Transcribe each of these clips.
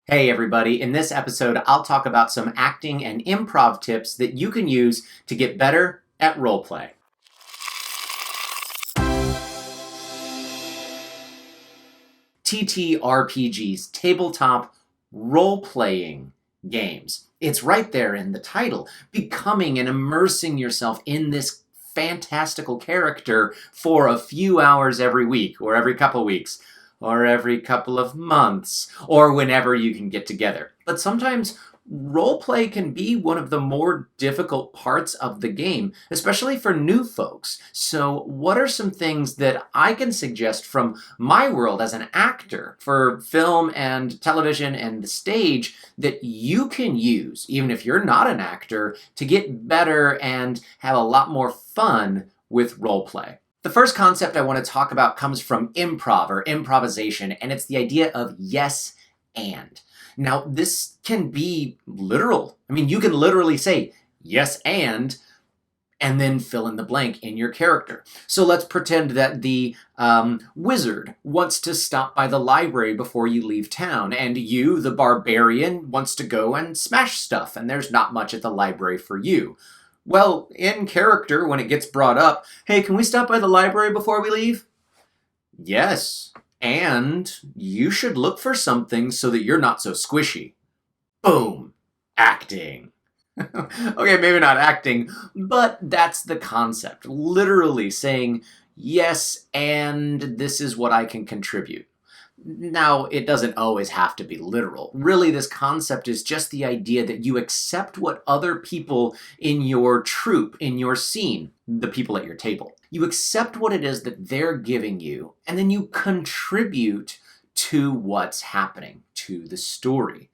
Hey everybody, in this episode I'll talk about some acting and improv tips that you can use to get better at roleplay. TTRPGs, tabletop role-playing games. It's right there in the title, becoming and immersing yourself in this fantastical character for a few hours every week or every couple weeks or every couple of months, or whenever you can get together. But sometimes roleplay can be one of the more difficult parts of the game, especially for new folks. So, what are some things that I can suggest from my world as an actor for film and television and the stage that you can use, even if you're not an actor, to get better and have a lot more fun with roleplay? The first concept I want to talk about comes from improv or improvisation, and it's the idea of yes and. Now, this can be literal. I mean, you can literally say yes and then fill in the blank in your character. So let's pretend that the wizard wants to stop by the library before you leave town, and you, the barbarian, wants to go and smash stuff, and there's not much at the library for you. Well, in character, when it gets brought up, hey, can we stop by the library before we leave? Yes, and you should look for something so that you're not so squishy. Boom! Acting. Okay, maybe not acting, but that's the concept. Literally saying, yes, and this is what I can contribute. Now, it doesn't always have to be literal. Really, this concept is just the idea that you accept what other people in your troupe, in your scene, the people at your table, you accept what it is that they're giving you, and then you contribute to what's happening, to the story.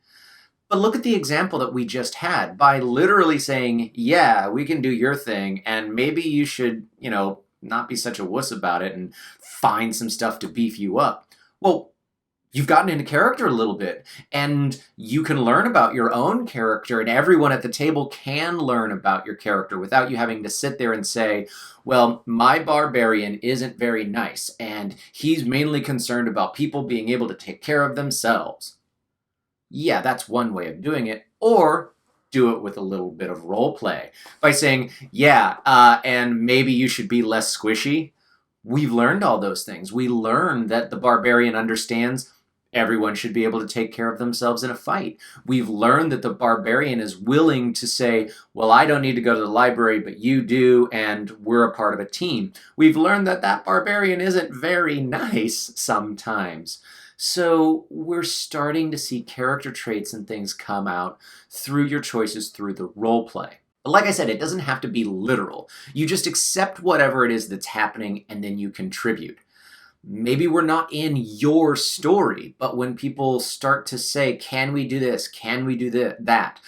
But look at the example that we just had. By literally saying, yeah, we can do your thing, and maybe you should, not be such a wuss about it and find some stuff to beef you up. Well, you've gotten into character a little bit, and you can learn about your own character, and everyone at the table can learn about your character without you having to sit there and say, well, my barbarian isn't very nice, and he's mainly concerned about people being able to take care of themselves. Yeah, that's one way of doing it. Or do it with a little bit of role play by saying, yeah, and maybe you should be less squishy. We've learned all those things. We learned that the barbarian understands everyone should be able to take care of themselves in a fight. We've learned that the barbarian is willing to say, well, I don't need to go to the library, but you do, and we're a part of a team. We've learned that that barbarian isn't very nice sometimes. So we're starting to see character traits and things come out through your choices through the role play. But like I said, it doesn't have to be literal. You just accept whatever it is that's happening and then you contribute. Maybe we're not in your story, but when people start to say, can we do this? Can we do that?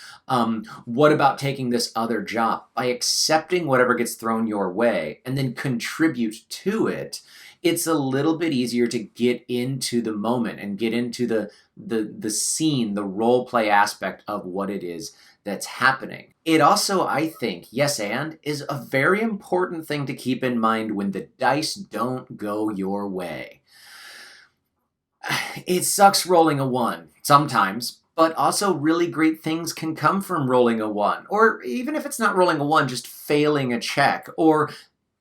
What about taking this other job? By accepting whatever gets thrown your way and then contribute to it, it's a little bit easier to get into the moment and get into the scene, the role play aspect of what it is that's happening. It also, I think, yes and, is a very important thing to keep in mind when the dice don't go your way. It sucks rolling a 1 sometimes, but also really great things can come from rolling a 1. Or even if it's not rolling a 1, just failing a check, or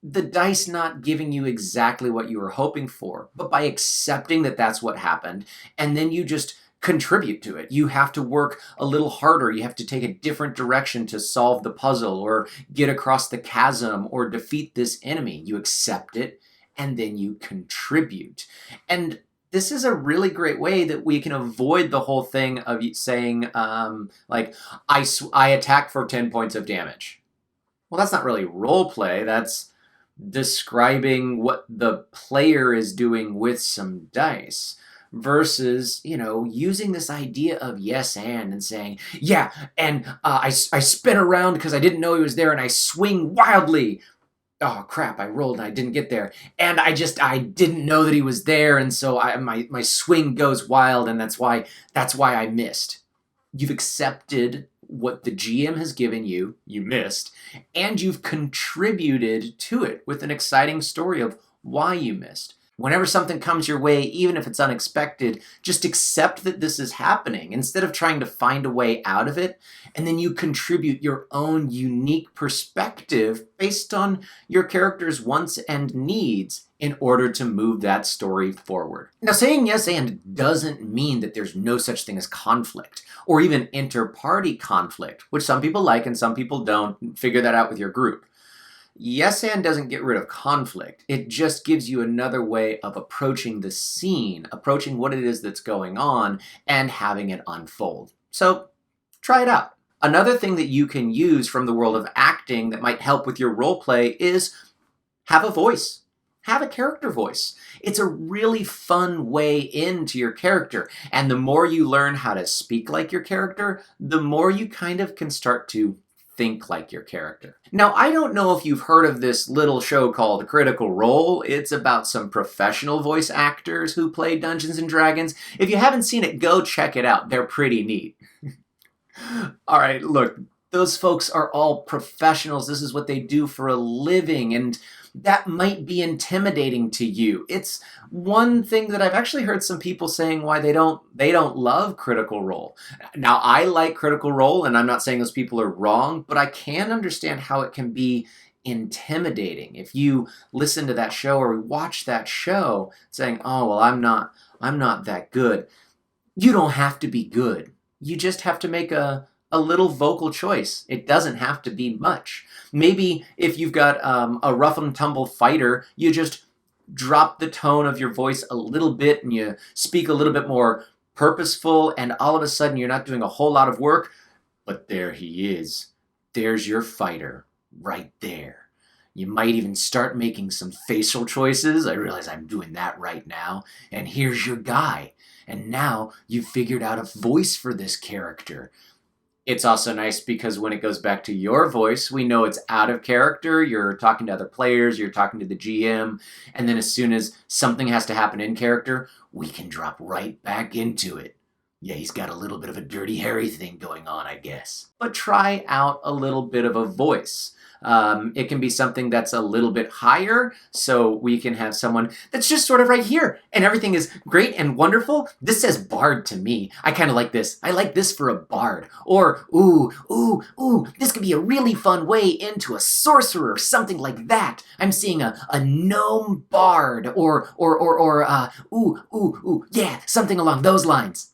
the dice not giving you exactly what you were hoping for, but by accepting that that's what happened, and then you just contribute to it. You have to work a little harder. You have to take a different direction to solve the puzzle or get across the chasm or defeat this enemy. You accept it and then you contribute. And this is a really great way that we can avoid the whole thing of saying, I attack for 10 points of damage. Well, that's not really role play. That's describing what the player is doing with some dice. Versus, using this idea of yes and saying, yeah, and I spin around because I didn't know he was there and I swing wildly. Oh crap, I rolled and I didn't get there. And I didn't know that he was there, and so my swing goes wild, and that's why I missed. You've accepted what the GM has given you, you missed, and you've contributed to it with an exciting story of why you missed. Whenever something comes your way, even if it's unexpected, just accept that this is happening instead of trying to find a way out of it. And then you contribute your own unique perspective based on your character's wants and needs in order to move that story forward. Now, saying yes and doesn't mean that there's no such thing as conflict or even inter-party conflict, which some people like and some people don't. Figure that out with your group. Yes and doesn't get rid of conflict. It just gives you another way of approaching the scene, approaching what it is that's going on, and having it unfold. So try it out. Another thing that you can use from the world of acting that might help with your role play is have a voice. Have a character voice. It's a really fun way into your character. And the more you learn how to speak like your character, the more you kind of can start to think like your character. Now, I don't know if you've heard of this little show called Critical Role. It's about some professional voice actors who play Dungeons and Dragons. If you haven't seen it, go check it out. They're pretty neat. All right, look, those folks are all professionals. This is what they do for a living, and that might be intimidating to you. It's one thing that I've actually heard some people saying why they don't love Critical Role. Now, I like Critical Role, and I'm not saying those people are wrong, but I can understand how it can be intimidating. If you listen to that show or watch that show saying, "Oh, well, I'm not that good." You don't have to be good. You just have to make a little vocal choice. It doesn't have to be much. Maybe if you've got a rough and tumble fighter, you just drop the tone of your voice a little bit and you speak a little bit more purposeful, and all of a sudden you're not doing a whole lot of work, but there he is. There's your fighter right there. You might even start making some facial choices. I realize I'm doing that right now. And here's your guy. And now you've figured out a voice for this character. It's also nice because when it goes back to your voice, we know it's out of character. You're talking to other players, you're talking to the GM, and then as soon as something has to happen in character, we can drop right back into it. Yeah, he's got a little bit of a Dirty Harry thing going on, I guess. But try out a little bit of a voice. It can be something that's a little bit higher, so we can have someone that's just sort of right here, and everything is great and wonderful. This says bard to me. I kind of like this. I like this for a bard. Or, ooh, this could be a really fun way into a sorcerer or something like that. I'm seeing a gnome bard, or yeah, something along those lines.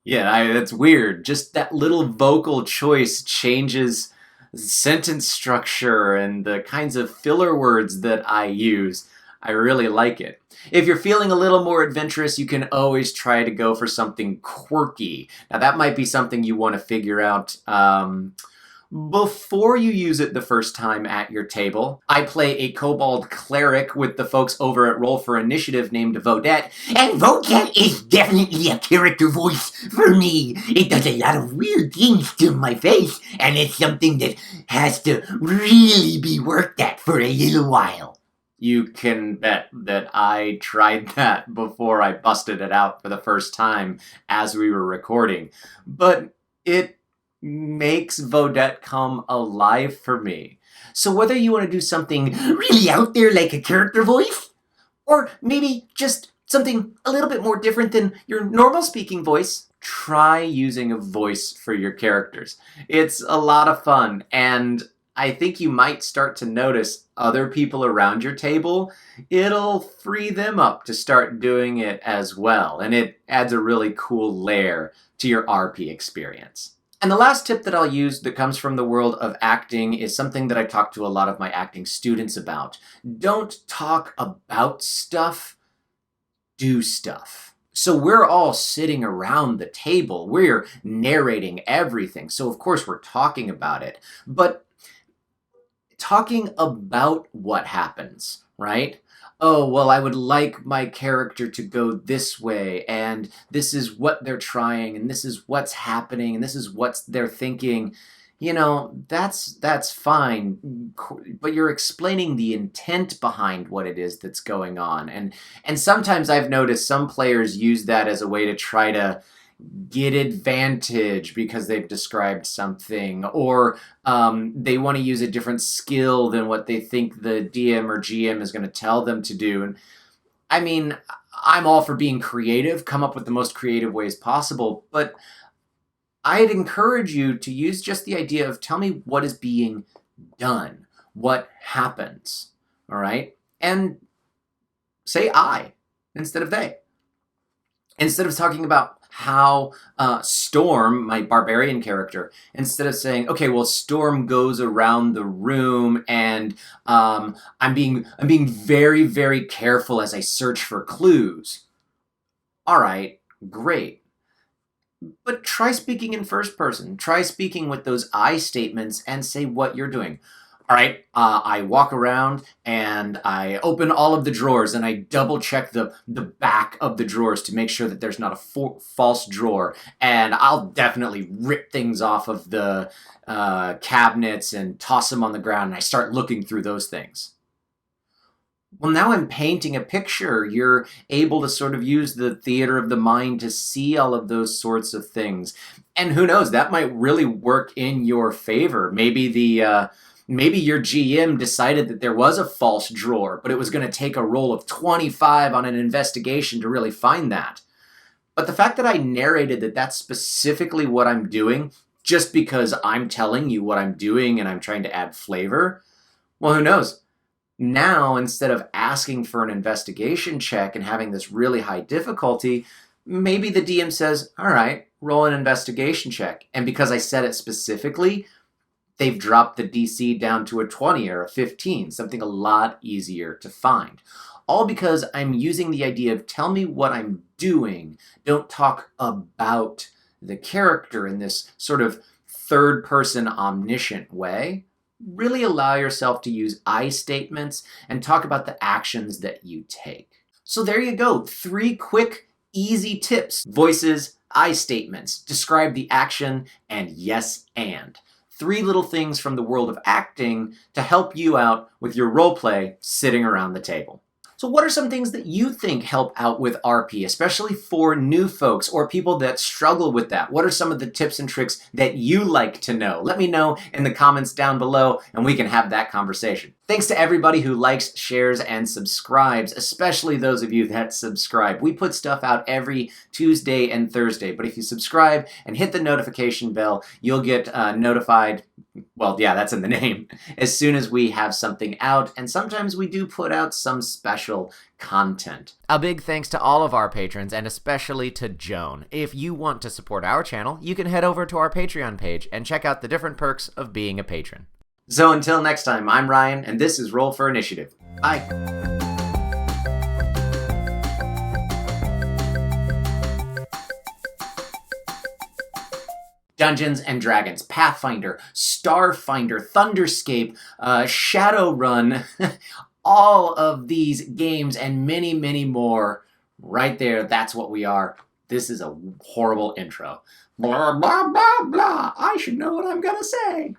Yeah, that's weird. Just that little vocal choice changes sentence structure and the kinds of filler words that I use. I really like it. If you're feeling a little more adventurous, you can always try to go for something quirky. Now, that might be something you want to figure out before you use it the first time at your table. I play a kobold cleric with the folks over at Roll for Initiative named Vodette, and Vodette is definitely a character voice for me. It does a lot of weird things to my face, and it's something that has to really be worked at for a little while. You can bet that I tried that before I busted it out for the first time as we were recording, but it makes Vodette come alive for me. So whether you want to do something really out there like a character voice, or maybe just something a little bit more different than your normal speaking voice, try using a voice for your characters. It's a lot of fun, and I think you might start to notice other people around your table. It'll free them up to start doing it as well, and it adds a really cool layer to your RP experience. And the last tip that I'll use that comes from the world of acting is something that I talk to a lot of my acting students about. Don't talk about stuff, do stuff. So we're all sitting around the table. We're narrating everything. So of course we're talking about it. But talking about what happens, right? Oh, well, I would like my character to go this way, and this is what they're trying, and this is what's happening, and this is what they're thinking. You know, that's fine, but you're explaining the intent behind what it is that's going on. And sometimes I've noticed some players use that as a way to try to get advantage because they've described something, or they want to use a different skill than what they think the DM or GM is going to tell them to do. And I mean, I'm all for being creative, come up with the most creative ways possible, but I'd encourage you to use just the idea of tell me what is being done, what happens, all right? And say I instead of they. Instead of talking about how Storm, my barbarian character, instead of saying, okay, well, Storm goes around the room and I'm being very, very careful as I search for clues. All right, great. But try speaking in first person. Try speaking with those I statements and say what you're doing. All right, I walk around and I open all of the drawers and I double check the back of the drawers to make sure that there's not a false drawer. And I'll definitely rip things off of the cabinets and toss them on the ground, and I start looking through those things. Well, now I'm painting a picture. You're able to sort of use the theater of the mind to see all of those sorts of things. And who knows, that might really work in your favor. Maybe maybe your GM decided that there was a false drawer, but it was going to take a roll of 25 on an investigation to really find that. But the fact that I narrated that that's specifically what I'm doing, just because I'm telling you what I'm doing and I'm trying to add flavor, well, who knows? Now, instead of asking for an investigation check and having this really high difficulty, maybe the DM says, all right, roll an investigation check. And because I said it specifically, they've dropped the DC down to a 20 or a 15, something a lot easier to find. All because I'm using the idea of tell me what I'm doing. Don't talk about the character in this sort of third-person omniscient way. Really allow yourself to use I statements and talk about the actions that you take. So there you go. 3 quick, easy tips. Voices, I statements, describe the action, and yes and. 3 little things from the world of acting to help you out with your role play sitting around the table. So what are some things that you think help out with RP, especially for new folks or people that struggle with that? What are some of the tips and tricks that you like to know? Let me know in the comments down below and we can have that conversation. Thanks to everybody who likes, shares, and subscribes, especially those of you that subscribe. We put stuff out every Tuesday and Thursday, but if you subscribe and hit the notification bell, you'll get notified. Well, yeah, that's in the name. As soon as we have something out, and sometimes we do put out some special content. A big thanks to all of our patrons, and especially to Joan. If you want to support our channel, you can head over to our Patreon page and check out the different perks of being a patron. So until next time, I'm Ryan, and this is Roll for Initiative. Bye. Dungeons and Dragons, Pathfinder, Starfinder, Thunderscape, Shadowrun, all of these games and many, many more right there. That's what we are. This is a horrible intro. Blah, blah, blah, blah. I should know what I'm going to say.